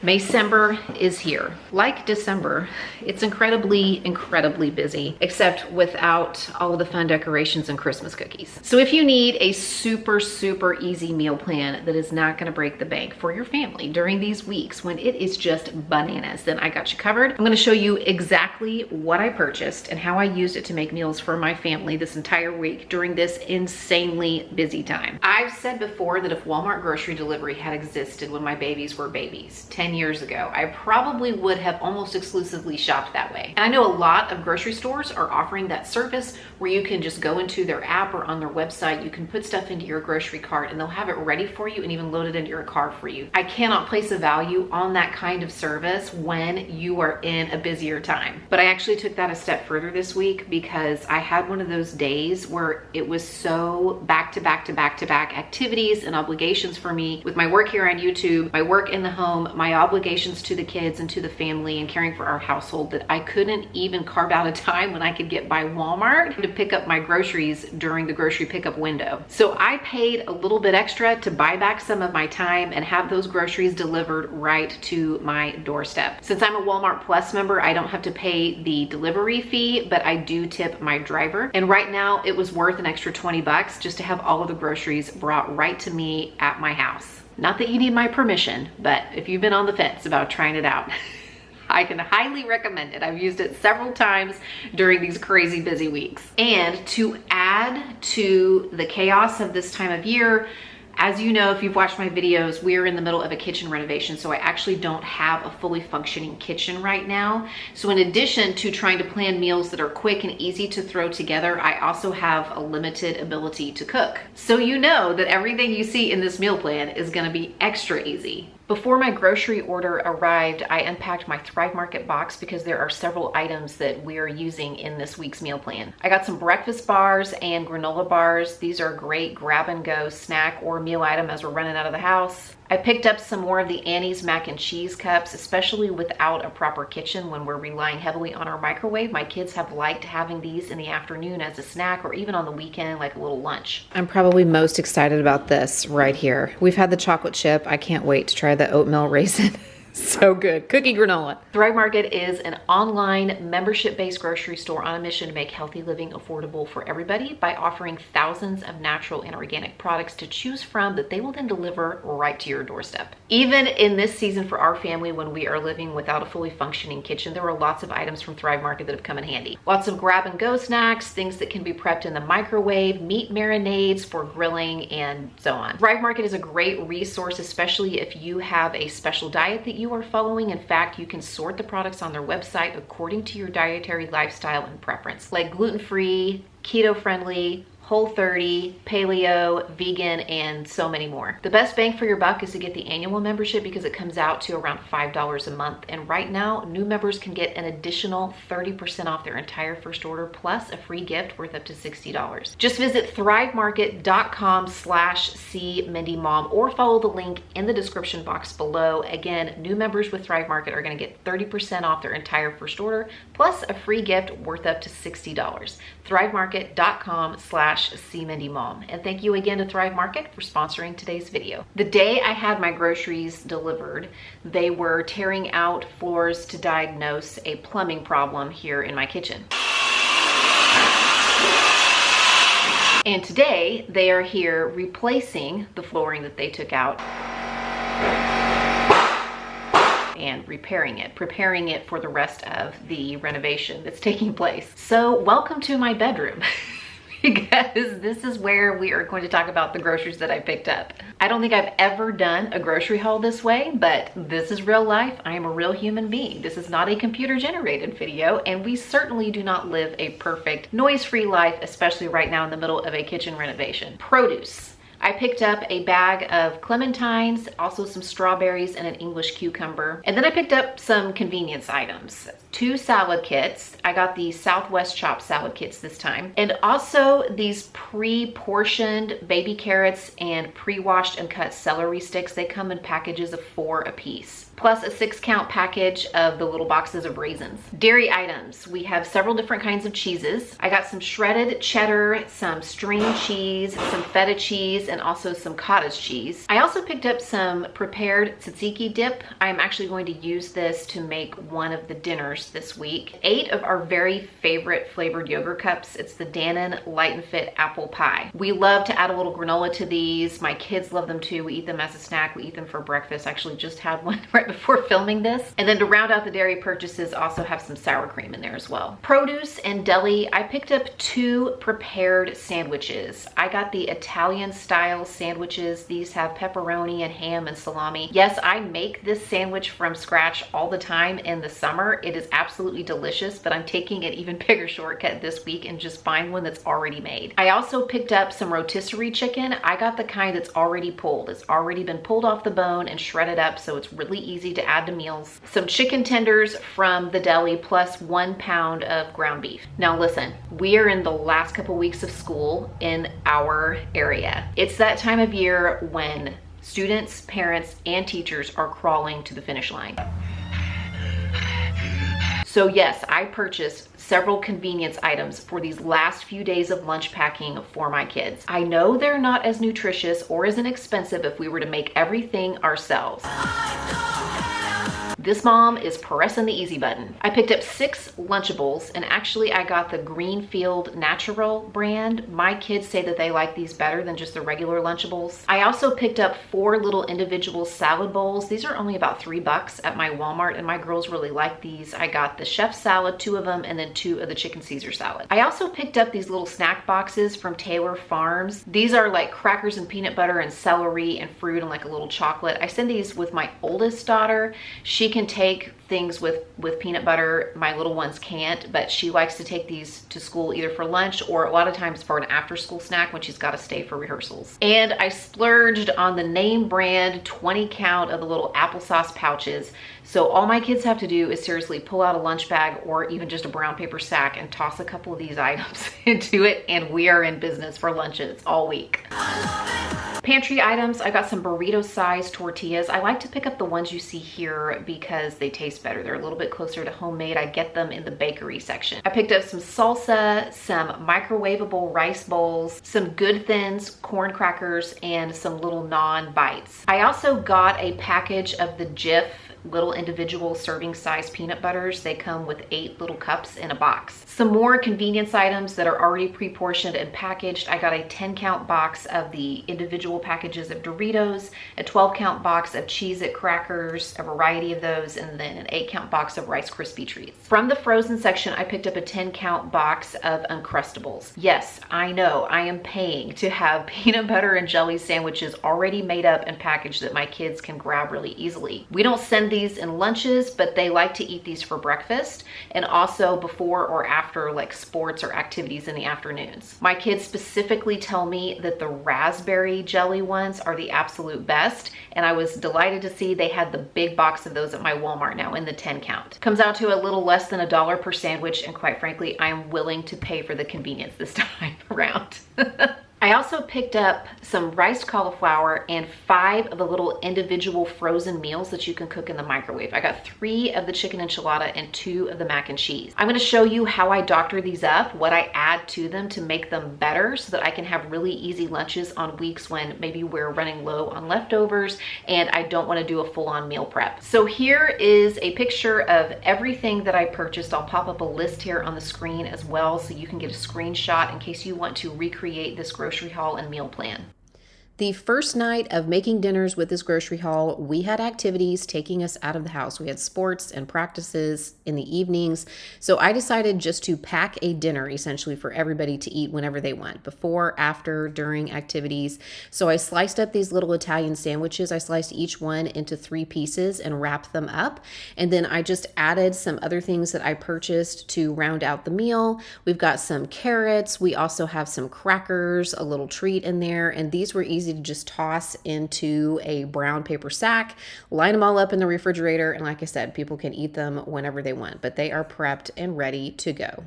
Maycember is here. Like December, it's incredibly busy, except without all of the fun decorations and Christmas cookies. So if you need a super easy meal plan that is not gonna break the bank for your family during these weeks when it is just bananas, then I got you covered. I'm gonna show you exactly what I purchased and how I used it to make meals for my family this entire week during this insanely busy time. I've said before that if Walmart grocery delivery had existed when my babies were babies, 10 years ago, I probably would have almost exclusively shopped that way. And I know a lot of grocery stores are offering that service where you can just go into their app or on their website, you can put stuff into your grocery cart and they'll have it ready for you and even load it into your car for you. I cannot place a value on that kind of service when you are in a busier time. But I actually took that a step further this week because I had one of those days where it was so back to back activities and obligations for me with my work here on YouTube, my work in the home, my obligations to the kids and to the family and caring for our household that I couldn't even carve out a time when I could get by Walmart to pick up my groceries during the grocery pickup window. So I paid a little bit extra to buy back some of my time and have those groceries delivered right to my doorstep. Since I'm a Walmart Plus member, I don't have to pay the delivery fee, but I do tip my driver. And right now it was worth an extra 20 bucks just to have all of the groceries brought right to me at my house. Not that you need my permission, but if you've been on the fence about trying it out, I can highly recommend it. I've used it several times during these crazy busy weeks. And to add to the chaos of this time of year, as you know, if you've watched my videos, we're in the middle of a kitchen renovation, so I actually don't have a fully functioning kitchen right now. So in addition to trying to plan meals that are quick and easy to throw together, I also have a limited ability to cook. So you know that everything you see in this meal plan is gonna be extra easy. Before my grocery order arrived, I unpacked my Thrive Market box because there are several items that we are using in this week's meal plan. I got some breakfast bars and granola bars. These are a great grab and go snack or meal item as we're running out of the house. I picked up some more of the Annie's mac and cheese cups, especially without a proper kitchen when we're relying heavily on our microwave. My kids have liked having these in the afternoon as a snack or even on the weekend like a little lunch. I'm probably most excited about this right here. We've had the chocolate chip. I can't wait to try the oatmeal raisin. So good. Cookie granola. Thrive Market is an online membership-based grocery store on a mission to make healthy living affordable for everybody by offering thousands of natural and organic products to choose from that they will then deliver right to your doorstep. Even in this season for our family when we are living without a fully functioning kitchen, there are lots of items from Thrive Market that have come in handy. Lots of grab and go snacks, things that can be prepped in the microwave, meat marinades for grilling, and so on. Thrive Market is a great resource, especially if you have a special diet that you are following. In fact, you can sort the products on their website according to your dietary lifestyle and preference, like gluten-free, keto-friendly, Whole30, paleo, vegan, and so many more. The best bang for your buck is to get the annual membership because it comes out to around $5 a month. And right now, new members can get an additional 30% off their entire first order plus a free gift worth up to $60. Just visit thrivemarket.com/cmindymom or follow the link in the description box below. Again, new members with Thrive Market are going to get 30% off their entire first order plus a free gift worth up to $60. thrivemarket.com/cmindymom. And thank you again to Thrive Market for sponsoring today's video. The day I had my groceries delivered, they were tearing out floors to diagnose a plumbing problem here in my kitchen. And today they are here replacing the flooring that they took out and repairing it, preparing it for the rest of the renovation that's taking place. So welcome to my bedroom. Because this is where we are going to talk about the groceries that I picked up. I don't think I've ever done a grocery haul this way, but this is real life. I am a real human being. This is not a computer generated video, and we certainly do not live a perfect noise-free life, especially right now in the middle of a kitchen renovation. Produce. I picked up a bag of clementines, also some strawberries and an English cucumber. And then I picked up some convenience items. 2 salad kits. I got the Southwest Chop salad kits this time. And also these pre-portioned baby carrots and pre-washed and cut celery sticks. They come in packages of 4 apiece. plus a 6-count package of the little boxes of raisins. Dairy items, we have several different kinds of cheeses. I got some shredded cheddar, some string cheese, some feta cheese, and also some cottage cheese. I also picked up some prepared tzatziki dip. I'm actually going to use this to make one of the dinners this week. 8 of our very favorite flavored yogurt cups. It's the Dannon Light and Fit apple pie. We love to add a little granola to these. My kids love them too. We eat them as a snack. We eat them for breakfast. I actually just had one right before filming this. And then to round out the dairy purchases, also have some sour cream in there as well. Produce and deli, I picked up 2 prepared sandwiches. I got the Italian style sandwiches. These have pepperoni and ham and salami. Yes, I make this sandwich from scratch all the time in the summer. It is absolutely delicious, but I'm taking an even bigger shortcut this week and just buying one that's already made. I also picked up some rotisserie chicken. I got the kind that's already pulled. It's already been pulled off the bone and shredded up, so it's really easy to add to meals. Some chicken tenders from the deli plus 1 pound of ground beef. Now listen, we are in the last couple weeks of school in our area. It's that time of year when students, parents, and teachers are crawling to the finish line. So yes, I purchased several convenience items for these last few days of lunch packing for my kids. I know they're not as nutritious or as inexpensive if we were to make everything ourselves. This mom is pressing the easy button. I picked up 6 Lunchables, and actually I got the Greenfield Natural brand. My kids say that they like these better than just the regular Lunchables. I also picked up 4 little individual salad bowls. These are only about $3 at my Walmart, and my girls really like these. I got the chef salad, 2 of them, and then 2 of the chicken Caesar salad. I also picked up these little snack boxes from Taylor Farms. These are like crackers and peanut butter and celery and fruit and like a little chocolate. I send these with my oldest daughter. She can take things with peanut butter. My little ones can't, but she likes to take these to school either for lunch or a lot of times for an after school snack when she's got to stay for rehearsals. And I splurged on the name brand 20 count of the little applesauce pouches. So all my kids have to do is seriously pull out a lunch bag or even just a brown paper sack and toss a couple of these items into it, and we are in business for lunches all week. Pantry items, I got some burrito-sized tortillas. I like to pick up the ones you see here because they taste better. They're a little bit closer to homemade. I get them in the bakery section. I picked up some salsa, some microwavable rice bowls, some Good Thins corn crackers, and some little naan bites. I also got a package of the Jif little individual serving size peanut butters. They come with 8 little cups in a box. Some more convenience items that are already pre-portioned and packaged. I got a 10 count box of the individual packages of Doritos, a 12 count box of Cheez-It crackers, a variety of those, and then an 8 count box of Rice Krispie treats. From the frozen section, I picked up a 10 count box of Uncrustables. Yes, I know I am paying to have peanut butter and jelly sandwiches already made up and packaged that my kids can grab really easily. We don't send these in lunches, but they like to eat these for breakfast and also before or after like sports or activities in the afternoons. My kids specifically tell me that the raspberry jelly ones are the absolute best, and I was delighted to see they had the big box of those at my Walmart now in the 10 count. Comes out to a little less than $1 per sandwich, and quite frankly, I am willing to pay for the convenience this time around. I also picked up some riced cauliflower and 5 of the little individual frozen meals that you can cook in the microwave. I got 3 of the chicken enchilada and 2 of the mac and cheese. I'm going to show you how I doctor these up, what I add to them to make them better so that I can have really easy lunches on weeks when maybe we're running low on leftovers and I don't want to do a full-on meal prep. So here is a picture of everything that I purchased. I'll pop up a list here on the screen as well so you can get a screenshot in case you want to recreate this grocery haul and meal plan. The first night of making dinners with this grocery haul, we had activities taking us out of the house. We had sports and practices in the evenings. So I decided just to pack a dinner essentially for everybody to eat whenever they want, before, after, during activities. So I sliced up these little Italian sandwiches. I sliced each one into 3 pieces and wrapped them up. And then I just added some other things that I purchased to round out the meal. We've got some carrots. We also have some crackers, a little treat in there. And these were easy to just toss into a brown paper sack, line them all up in the refrigerator, and like I said, people can eat them whenever they want, but they are prepped and ready to go.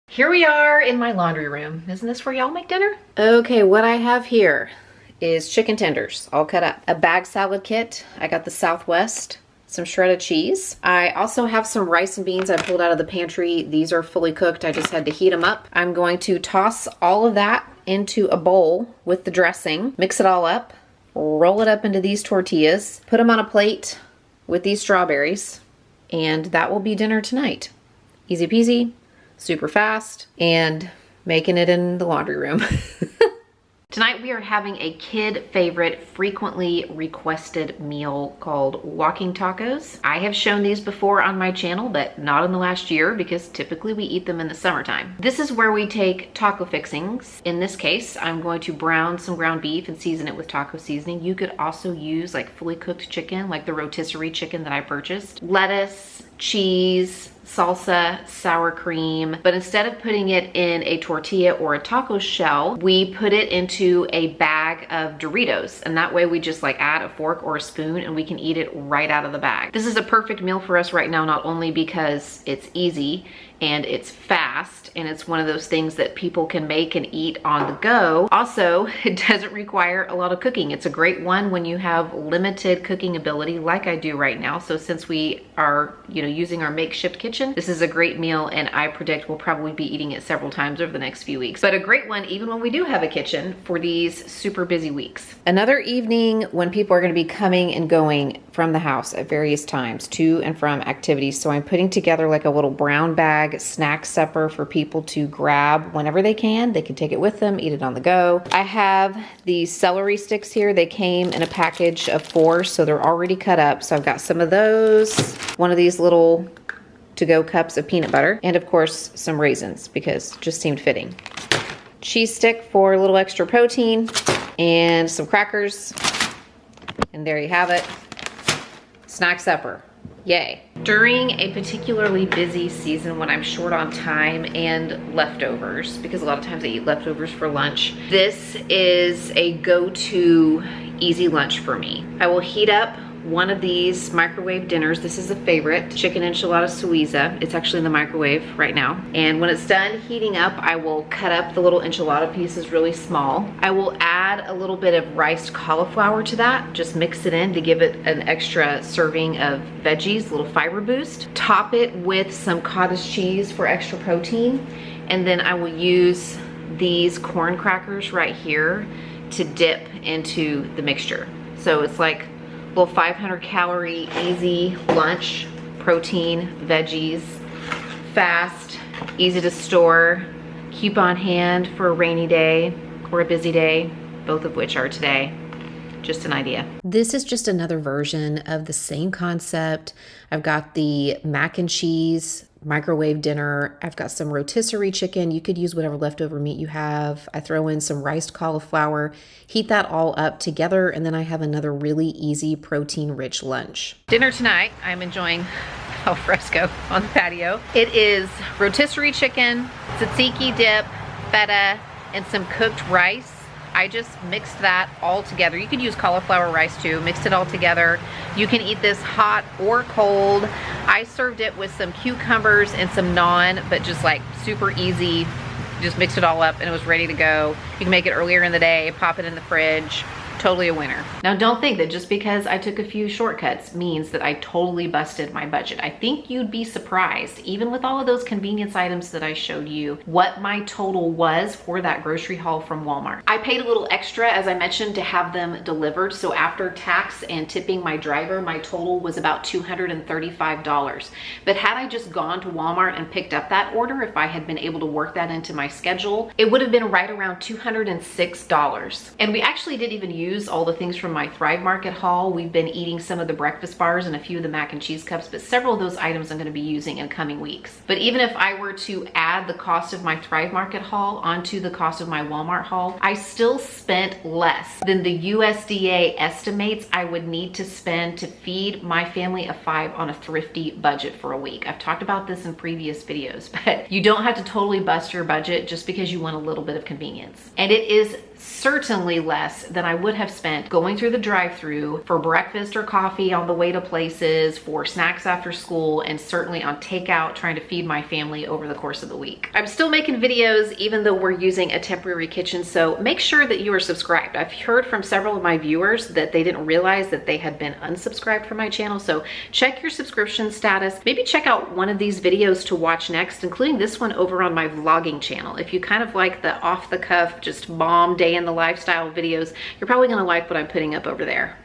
Here we are in my laundry room. Isn't this where y'all make dinner? Okay, what I have here is chicken tenders all cut up. A bag salad kit. I got the Southwest some shredded cheese. I also have some rice and beans I pulled out of the pantry. These are fully cooked. I just had to heat them up. I'm going to toss all of that into a bowl with the dressing, mix it all up, roll it up into these tortillas, put them on a plate with these strawberries, and that will be dinner tonight. Easy peasy, super fast, and making it in the laundry room. Tonight we are having a kid favorite, frequently requested meal called walking tacos. I have shown these before on my channel, but not in the last year because typically we eat them in the summertime. This is where we take taco fixings. In this case, I'm going to brown some ground beef and season it with taco seasoning. You could also use like fully cooked chicken, like the rotisserie chicken that I purchased. Lettuce, cheese, salsa, sour cream, but instead of putting it in a tortilla or a taco shell, we put it into a bag of Doritos, and that way we just like add a fork or a spoon and we can eat it right out of the bag. This is a perfect meal for us right now, not only because it's easy and it's fast and it's one of those things that people can make and eat on the go. Also, it doesn't require a lot of cooking. It's a great one when you have limited cooking ability like I do right now. So since we are, using our makeshift kitchen, this is a great meal and I predict we'll probably be eating it several times over the next few weeks. But a great one even when we do have a kitchen for these super busy weeks. Another evening when people are going to be coming and going from the house at various times to and from activities. So I'm putting together like a little brown bag snack supper for people to grab whenever they can. They can take it with them, eat it on the go. I have these celery sticks here. They came in a package of 4, so they're already cut up. So I've got some of those, one of these little to-go cups of peanut butter, and of course some raisins because it just seemed fitting. Cheese stick for a little extra protein, and some crackers, and there you have it. Snack supper. Yay. During a particularly busy season when I'm short on time and leftovers, because a lot of times I eat leftovers for lunch, this is a go-to easy lunch for me. I will heat up one of these microwave dinners. This is a favorite, chicken enchilada Suiza. It's actually in the microwave right now. And when it's done heating up, I will cut up the little enchilada pieces really small. I will add a little bit of riced cauliflower to that. Just mix it in to give it an extra serving of veggies, a little fiber boost. Top it with some cottage cheese for extra protein. And then I will use these corn crackers right here to dip into the mixture. So it's like little 500 calorie easy lunch, protein, veggies, fast, easy to store, keep on hand for a rainy day or a busy day, both of which are today. Just an idea. This is just another version of the same concept. I've got the mac and cheese microwave dinner. I've got some rotisserie chicken. You could use whatever leftover meat you have. I throw in some riced cauliflower, heat that all up together, and then I have another really easy protein-rich lunch. Dinner tonight, I'm enjoying al fresco on the patio. It is rotisserie chicken, tzatziki dip, feta, and some cooked rice. I just mixed that all together. You could use cauliflower rice too, mixed it all together. You can eat this hot or cold. I served it with some cucumbers and some naan, but just like super easy. Just mixed it all up and it was ready to go. You can make it earlier in the day, pop it in the fridge. Totally a winner. Now don't think that just because I took a few shortcuts means that I totally busted my budget. I think you'd be surprised, even with all of those convenience items that I showed you, what my total was for that grocery haul from Walmart. I paid a little extra, as I mentioned, to have them delivered. So after tax and tipping my driver, my total was about $235. But had I just gone to Walmart and picked up that order, if I had been able to work that into my schedule, it would have been right around $206. And we actually didn't even use all the things from my Thrive Market haul. We've been eating some of the breakfast bars and a few of the mac and cheese cups, but several of those items I'm going to be using in coming weeks. But even if I were to add the cost of my Thrive Market haul onto the cost of my Walmart haul, I still spent less than the USDA estimates I would need to spend to feed my family of 5 on a thrifty budget for a week. I've talked about this in previous videos, but you don't have to totally bust your budget just because you want a little bit of convenience. And it is certainly less than I would have spent going through the drive-thru for breakfast or coffee on the way to places, for snacks after school, and certainly on takeout trying to feed my family over the course of the week. I'm still making videos even though we're using a temporary kitchen, so make sure that you are subscribed. I've heard from several of my viewers that they didn't realize that they had been unsubscribed from my channel, so check your subscription status. Maybe check out one of these videos to watch next, including this one over on my vlogging channel. If you kind of like the off-the-cuff, just bomb day in the lifestyle videos, you're probably gonna like what I'm putting up over there.